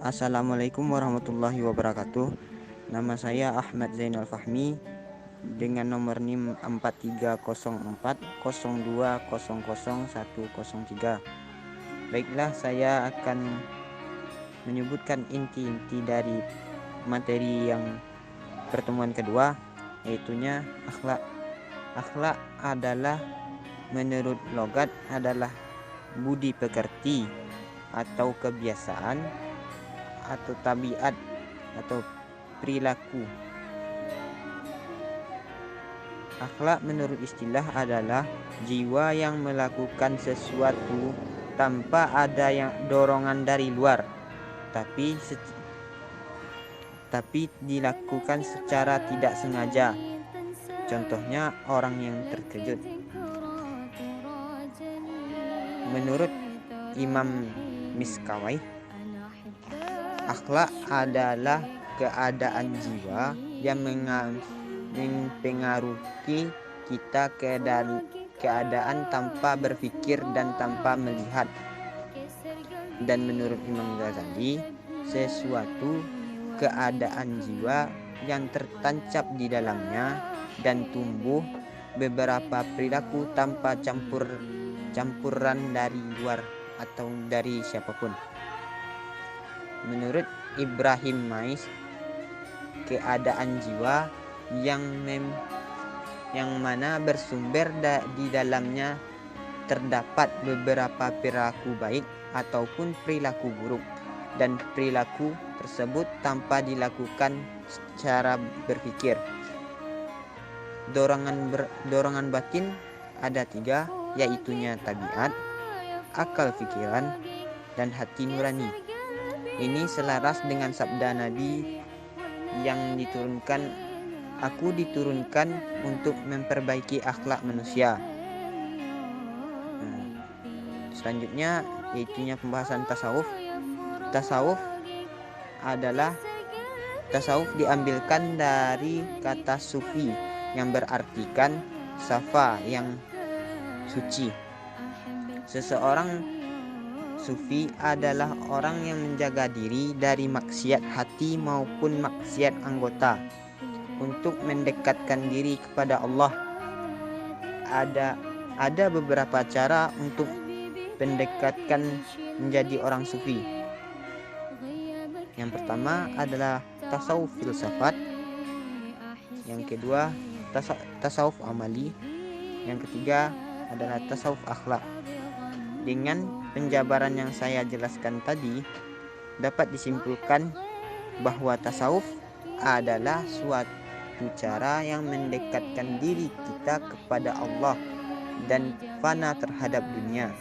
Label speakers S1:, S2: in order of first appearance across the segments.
S1: Assalamualaikum warahmatullahi wabarakatuh. Nama saya Ahmad Zainal Fahmi dengan nomor NIM 430402000103. Baiklah, saya akan menyebutkan inti-inti dari materi yang pertemuan kedua, yaitunya akhlak. Akhlak adalah menurut logat adalah budi pekerti atau kebiasaan atau tabiat atau perilaku. Akhlak menurut istilah adalah jiwa yang melakukan sesuatu tanpa ada yang dorongan dari luar, tapi dilakukan secara tidak sengaja. Contohnya orang yang terkejut. Menurut Imam Miskawai, akhlak adalah keadaan jiwa yang mempengaruhi kita ke keadaan tanpa berpikir dan tanpa melihat. Dan menurut Imam Ghazali, sesuatu keadaan jiwa yang tertancap di dalamnya dan tumbuh beberapa perilaku tanpa campuran dari luar atau dari siapapun. Menurut Ibrahim Mais, keadaan jiwa yang mana bersumber di dalamnya terdapat beberapa perilaku baik ataupun perilaku buruk, dan perilaku tersebut tanpa dilakukan secara berpikir. Dorongan batin ada 3, yaitunya tabiat, akal pikiran, dan hati nurani. Ini selaras dengan sabda Nabi yang aku diturunkan untuk memperbaiki akhlak manusia. Selanjutnya yaitunya pembahasan tasawuf. Tasawuf diambilkan dari kata sufi yang berartikan safa, yang suci. Seseorang sufi adalah orang yang menjaga diri dari maksiat hati maupun maksiat anggota untuk mendekatkan diri kepada Allah. Ada beberapa cara untuk pendekatkan menjadi orang sufi. Yang pertama adalah tasawuf filsafat, yang kedua tasawuf amali, yang ketiga adalah tasawuf akhlak. Dengan penjabaran yang saya jelaskan tadi, dapat disimpulkan bahwa tasawuf adalah suatu cara yang mendekatkan diri kita kepada Allah dan fana terhadap dunia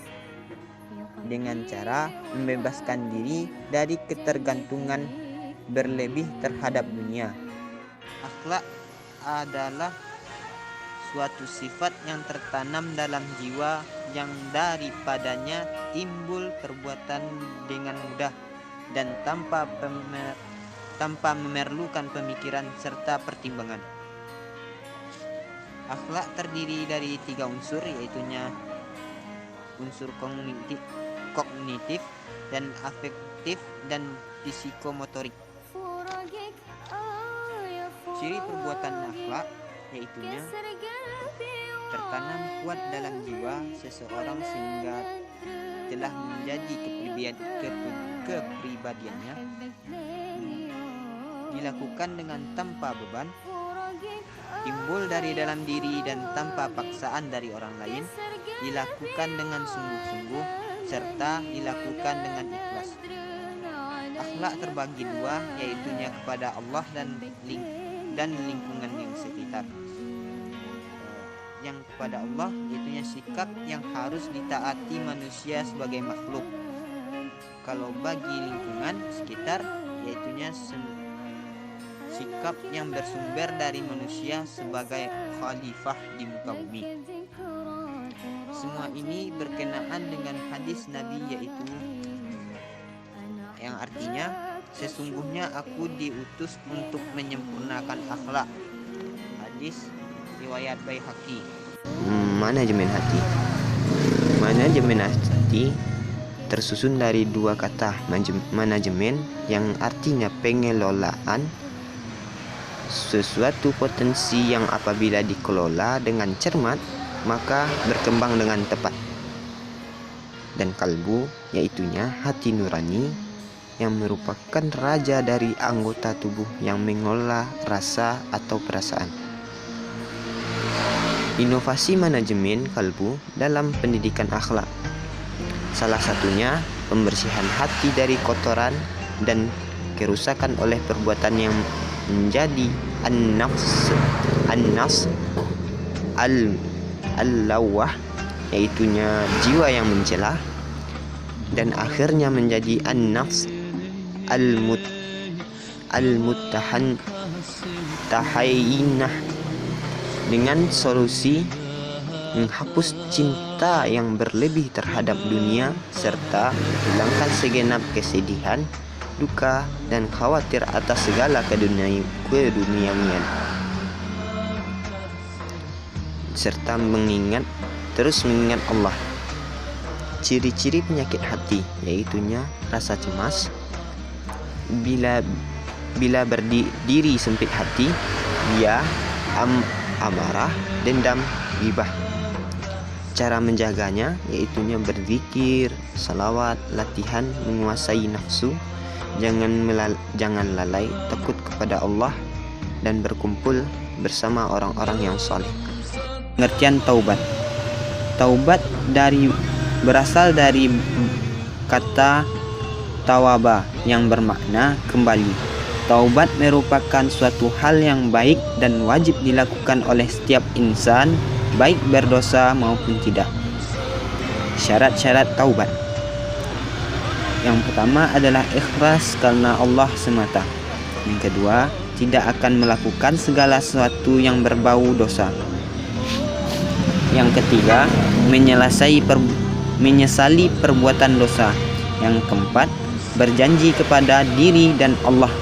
S1: dengan cara membebaskan diri dari ketergantungan berlebih terhadap dunia. Akhlak adalah suatu sifat yang tertanam dalam jiwa yang daripadanya timbul perbuatan dengan mudah dan tanpa memerlukan pemikiran serta pertimbangan. Akhlak terdiri dari 3 unsur, yaitunya unsur kognitif dan afektif dan psikomotorik. Ciri perbuatan akhlak yaitunya tertanam kuat dalam jiwa seseorang sehingga telah menjadi kepribadiannya, dilakukan dengan tanpa beban, timbul dari dalam diri dan tanpa paksaan dari orang lain, dilakukan dengan sungguh-sungguh, serta dilakukan dengan ikhlas. Akhlak terbagi 2, yaitunya kepada Allah dan lingkungan yang sekitar. Yang kepada Allah yaitunya sikap yang harus ditaati manusia sebagai makhluk. Kalau bagi lingkungan sekitar yaitunya sikap yang bersumber dari manusia sebagai khalifah di muka bumi. Semua ini berkenaan dengan hadis Nabi, yaitu yang artinya sesungguhnya aku diutus untuk menyempurnakan akhlak. Hadis riwayat Baihaqi.
S2: Manajemen hati tersusun dari dua kata, manajemen yang artinya pengelolaan sesuatu potensi yang apabila dikelola dengan cermat maka berkembang dengan tepat. Dan kalbu, yaitunya hati nurani, yang merupakan raja dari anggota tubuh yang mengelola rasa atau perasaan. Inovasi manajemen kalbu dalam pendidikan akhlak, salah satunya pembersihan hati dari kotoran dan kerusakan oleh perbuatan yang menjadi an-nafs al-lawah, yaitunya jiwa yang mencela, dan akhirnya menjadi an-nafs al-mutahayyinah, dengan solusi menghapus cinta yang berlebih terhadap dunia serta hilangkan segenap kesedihan, duka, dan khawatir atas segala keduniawian, serta terus mengingat Allah. Ciri-ciri penyakit hati, yaitunya rasa cemas, bila berdiri sempit hati, dia amarah, dendam, ghibah. Cara menjaganya yaitunya berzikir, salawat, latihan menguasai nafsu, jangan lalai takut kepada Allah, dan berkumpul bersama orang-orang yang saleh. Pengertian taubat. Taubat berasal dari kata tawaba yang bermakna kembali. Taubat merupakan suatu hal yang baik dan wajib dilakukan oleh setiap insan, baik berdosa maupun tidak. Syarat-syarat taubat. Yang pertama adalah ikhlas karena Allah semata. Yang kedua, tidak akan melakukan segala sesuatu yang berbau dosa. Yang ketiga, menyesali perbuatan dosa. Yang keempat, berjanji kepada diri dan Allah.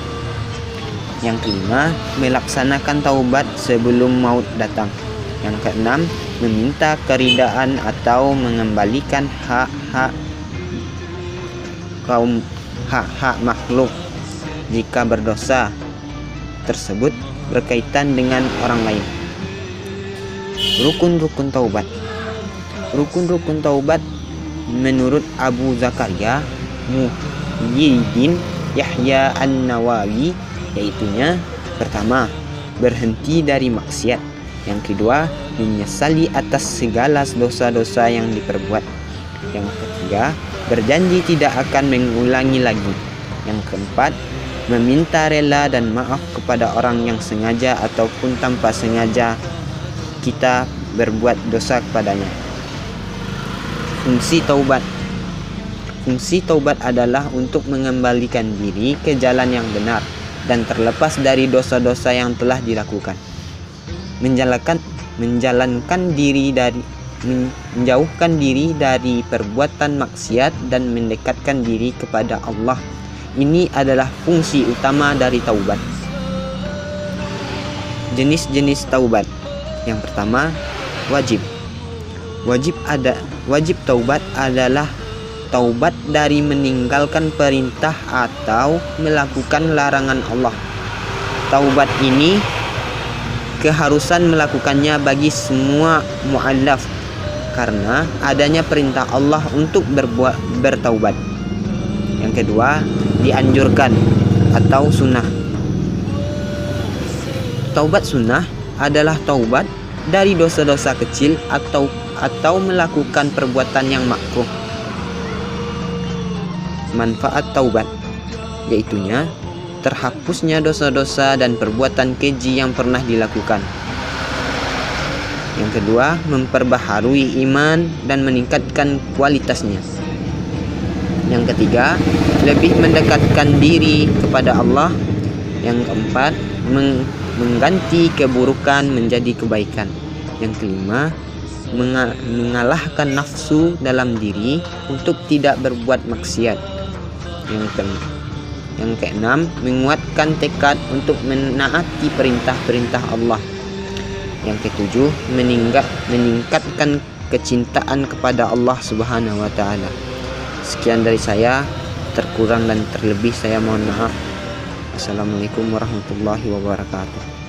S2: Yang kelima, melaksanakan taubat sebelum maut datang. Yang keenam, meminta keridaan atau mengembalikan hak-hak makhluk jika berdosa tersebut berkaitan dengan orang lain. Rukun-rukun taubat. Rukun-rukun taubat menurut Abu Zakaria Muhyiddin Yahya An-Nawawi, yaitunya pertama, berhenti dari maksiat. Yang kedua, menyesali atas segala dosa-dosa yang diperbuat. Yang ketiga, berjanji tidak akan mengulangi lagi. Yang keempat, meminta rela dan maaf kepada orang yang sengaja ataupun tanpa sengaja kita berbuat dosa kepadanya. Fungsi taubat. Fungsi taubat adalah untuk mengembalikan diri ke jalan yang benar dan terlepas dari dosa-dosa yang telah dilakukan. Menjauhkan diri dari perbuatan maksiat dan mendekatkan diri kepada Allah. Ini adalah fungsi utama dari taubat. Jenis-jenis taubat. Yang pertama, wajib. Wajib taubat adalah taubat dari meninggalkan perintah atau melakukan larangan Allah. Taubat ini keharusan melakukannya bagi semua mu'allaf karena adanya perintah Allah untuk bertaubat. Yang kedua, dianjurkan atau sunnah. Taubat sunnah adalah taubat dari dosa-dosa kecil atau melakukan perbuatan yang makruh. Manfaat taubat, yaitunya terhapusnya dosa-dosa dan perbuatan keji yang pernah dilakukan. Yang kedua, memperbaharui iman dan meningkatkan kualitasnya. Yang ketiga, lebih mendekatkan diri kepada Allah. Yang keempat, mengganti keburukan menjadi kebaikan. Yang kelima, mengalahkan nafsu dalam diri untuk tidak berbuat maksiat. Yang keenam, menguatkan tekad untuk menaati perintah-perintah Allah. Yang ketujuh, meningkatkan kecintaan kepada Allah Subhanahu wa taala. Sekian dari saya, terkurang dan terlebih saya mohon maaf. Assalamualaikum warahmatullahi wabarakatuh.